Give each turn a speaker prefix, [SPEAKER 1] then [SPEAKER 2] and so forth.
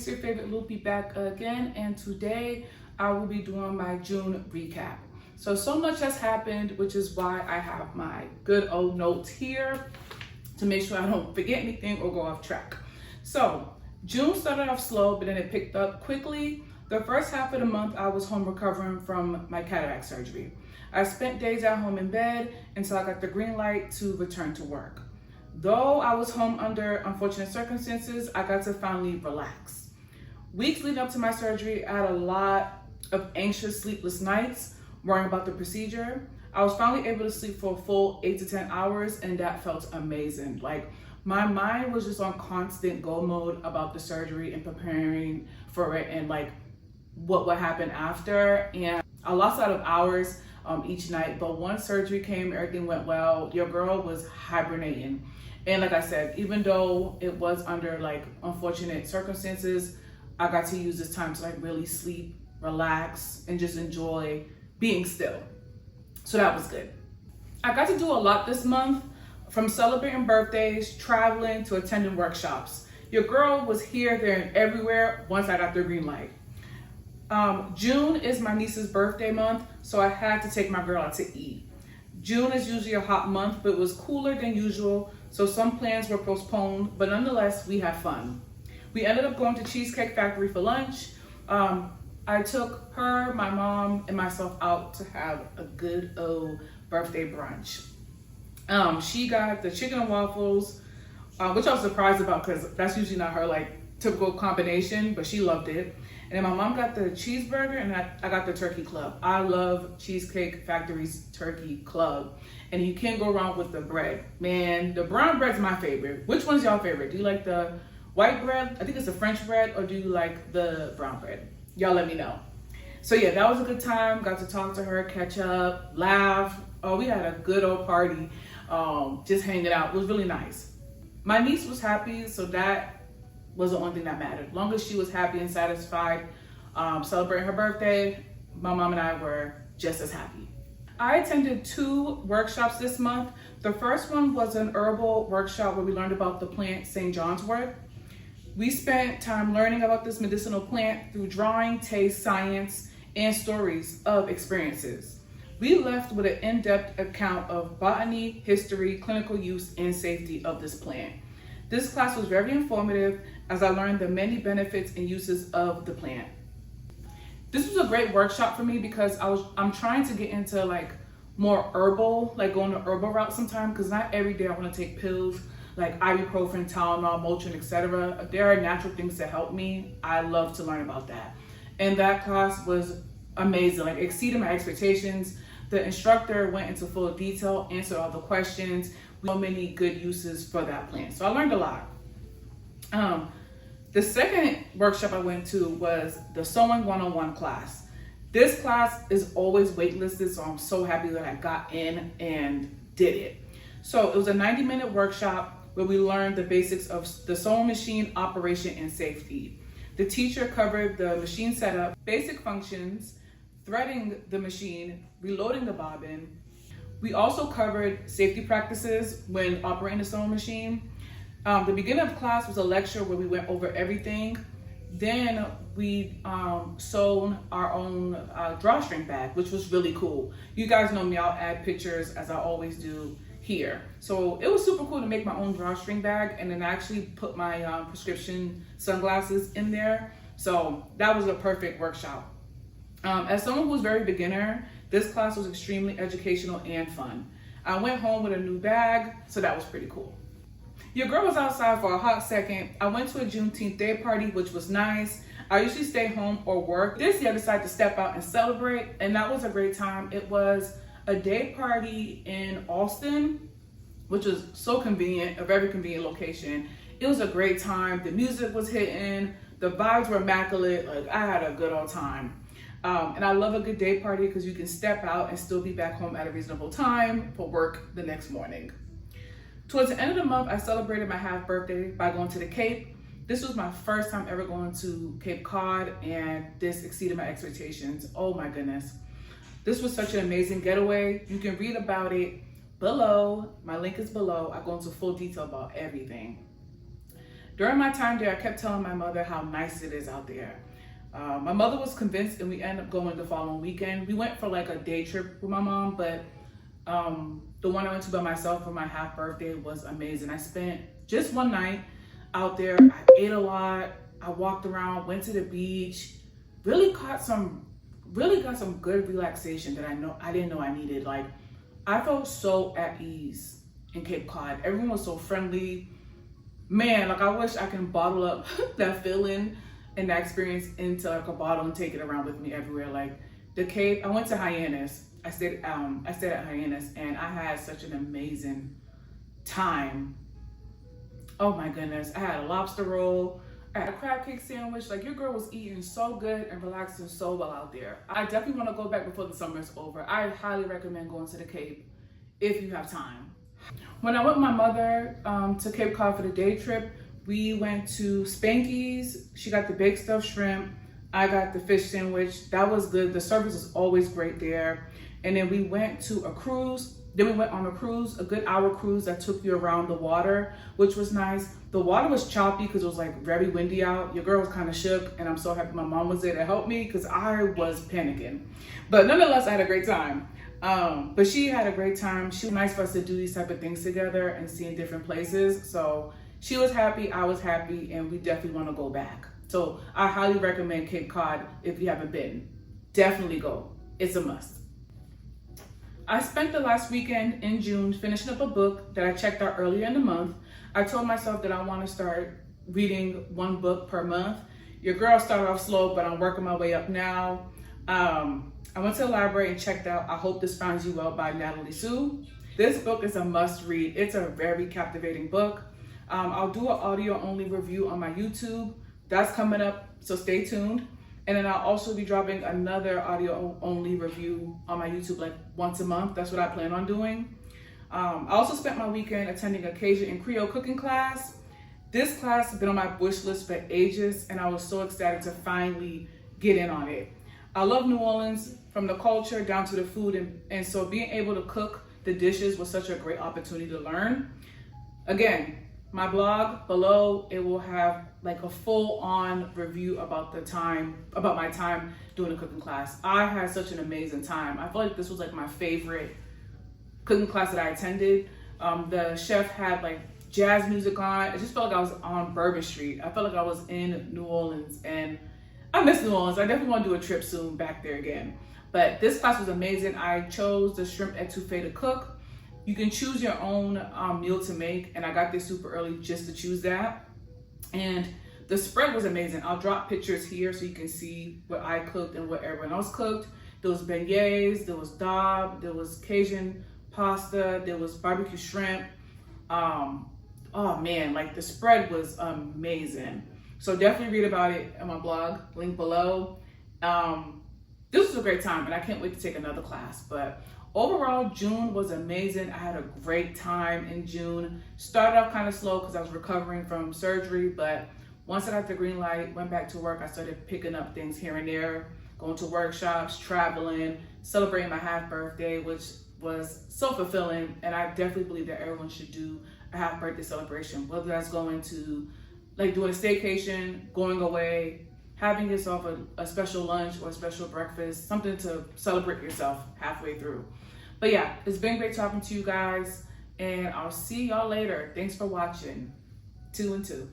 [SPEAKER 1] it's your favorite Loopy back again, and today I will be doing my June recap. So much has happened, which is why I have my good old notes here to make sure I don't forget anything or go off track. So June started off slow, but then it picked up quickly. The first half of the month, I was home recovering from my cataract surgery. I spent days at home in bed until I got the green light to return to work. Though I was home under unfortunate circumstances, I got to finally relax. Weeks leading up to my surgery, I had a lot of anxious, sleepless nights worrying about the procedure. I was finally able to sleep for a full 8 to 10 hours, and that felt amazing. Like, my mind was just on constant go mode about the surgery and preparing for it and like what would happen after. And I lost a lot of hours each night, but once surgery came, everything went well. Your girl was hibernating. And like I said, even though it was under like unfortunate circumstances, I got to use this time to like really sleep, relax, and just enjoy being still. So that was good. I got to do a lot this month, from celebrating birthdays, traveling, to attending workshops. Your girl was here, there, and everywhere once I got the green light. June is my niece's birthday month, so I had to take my girl out to eat. June is usually a hot month, but it was cooler than usual, so some plans were postponed, but nonetheless, we had fun. We ended up going to Cheesecake Factory for lunch. I took her, my mom, and myself out to have a good old birthday brunch. She got the chicken and waffles, which I was surprised about because that's usually not her like typical combination, but she loved it. And then my mom got the cheeseburger, and I got the turkey club. I love Cheesecake Factory's turkey club. And you can't go wrong with the bread. Man, the brown bread's my favorite. Which one's y'all favorite? Do you like the white bread? I think it's the French bread, or do you like the brown bread? Y'all let me know. So yeah, that was a good time. Got to talk to her, catch up, laugh. Oh, we had a good old party, just hanging out. It was really nice. My niece was happy, so that was the only thing that mattered. As long as she was happy and satisfied, celebrating her birthday, my mom and I were just as happy. I attended 2 workshops this month. The first one was an herbal workshop where we learned about the plant St. John's wort. We spent time learning about this medicinal plant through drawing, taste, science, and stories of experiences. We left with an in-depth account of botany, history, clinical use, and safety of this plant. This class was very informative as I learned the many benefits and uses of the plant. This was a great workshop for me because I'm trying to get into like more herbal, like going the herbal route sometime, because not every day I want to take pills like ibuprofen, Tylenol, Motrin, etc. There are natural things that help me. I love to learn about that. And that class was amazing, like exceeded my expectations. The instructor went into full detail, answered all the questions. So many good uses for that plant. So I learned a lot. The second workshop I went to was the Sewing 101 class. This class is always waitlisted, so I'm so happy that I got in and did it. So it was a 90-minute workshop where we learned the basics of the sewing machine operation and safety. The teacher covered the machine setup, basic functions, threading the machine, reloading the bobbin. We also covered safety practices when operating the sewing machine. The beginning of class was a lecture where we went over everything. Then we sewn our own drawstring bag, which was really cool. You guys know me, I'll add pictures as I always do here. So it was super cool to make my own drawstring bag, and then I actually put my prescription sunglasses in there. So that was a perfect workshop. As someone who was very beginner, this class was extremely educational and fun. I went home with a new bag, so that was pretty cool. Your girl was outside for a hot second. I went to a Juneteenth day party, which was nice. I usually stay home or work. This year I decided to step out and celebrate, and that was a great time. It was a day party in Austin, which was so convenient, a very convenient location. It was a great time. The music was hitting, the vibes were immaculate. Like, I had a good old time. And I love a good day party because you can step out and still be back home at a reasonable time for work the next morning. Towards the end of the month, I celebrated my half birthday by going to the Cape. This was my first time ever going to Cape Cod, and this exceeded my expectations. Oh my goodness. This was such an amazing getaway. You can read about it below. My link is below. I go into full detail about everything. During my time there, I kept telling my mother how nice it is out there. My mother was convinced, and we ended up going the following weekend. We went for like a day trip with my mom, but the one I went to by myself for my half birthday was amazing. I spent just one night out there. I ate a lot. I walked around, went to the beach, really got some good relaxation that I didn't know I needed. Like, I felt so at ease in Cape Cod. Everyone was so friendly. Man, like, I wish I can bottle up that feeling and that experience into like a bottle and take it around with me everywhere. Like the Cape, I went to Hyannis. I stayed at Hyannis, and I had such an amazing time. Oh my goodness. I had a lobster roll. I had a crab cake sandwich. Like, your girl was eating so good and relaxing so well out there. I definitely want to go back before the summer is over. I highly recommend going to the Cape if you have time. When I went with my mother to Cape Cod for the day trip, we went to Spanky's. She got the baked stuffed shrimp. I got the fish sandwich. That was good. The service is always great there. And then we went to a cruise. Then we went on a cruise, a good hour cruise that took you around the water, which was nice. The water was choppy because it was like very windy out. Your girl was kind of shook, and I'm so happy my mom was there to help me because I was panicking. But nonetheless, I had a great time. But she had a great time. She was nice for us to do these type of things together and seeing different places. So she was happy, I was happy, and we definitely want to go back. So I highly recommend Cape Cod if you haven't been. Definitely go. It's a must. I spent the last weekend in June finishing up a book that I checked out earlier in the month. I told myself that I want to start reading one book per month. Your girl started off slow, but I'm working my way up now. I went to the library and checked out I Hope This Finds You Well by Natalie Sue. This book is a must read. It's a very captivating book. I'll do an audio only review on my YouTube. That's coming up, so stay tuned. And then I'll also be dropping another audio only review on my YouTube like once a month. That's what I plan on doing. I also spent my weekend attending a Cajun and Creole cooking class. This class has been on my wish list for ages, and I was so excited to finally get in on it. I love New Orleans, from the culture down to the food, and so being able to cook the dishes was such a great opportunity to learn. Again, my blog below, it will have like a full-on review about my time doing a cooking class. I had such an amazing time. I feel like this was like my favorite cooking class that I attended. The chef had like jazz music on. It just felt like I was on Bourbon Street. I felt like I was in New Orleans, and I miss New Orleans. I definitely want to do a trip soon back there again. But this class was amazing. I chose the shrimp etouffee to cook. You can choose your own meal to make, and I got there super early just to choose that. And the spread was amazing. I'll drop pictures here so you can see what I cooked and what everyone else cooked. There was beignets, there was dab, there was Cajun pasta, there was barbecue shrimp. Oh man, like the spread was amazing. So definitely read about it on my blog, link below. This was a great time, and I can't wait to take another class. But overall, June was amazing. I had a great time in June. Started off kind of slow because I was recovering from surgery, but once I got the green light, went back to work, I started picking up things here and there, going to workshops, traveling, celebrating my half birthday, which was so fulfilling. And I definitely believe that everyone should do a half birthday celebration, whether that's going to like doing a staycation, going away, having yourself a special lunch or a special breakfast, something to celebrate yourself halfway through. But yeah, it's been great talking to you guys, and I'll see y'all later. Thanks for watching. 2 and 2.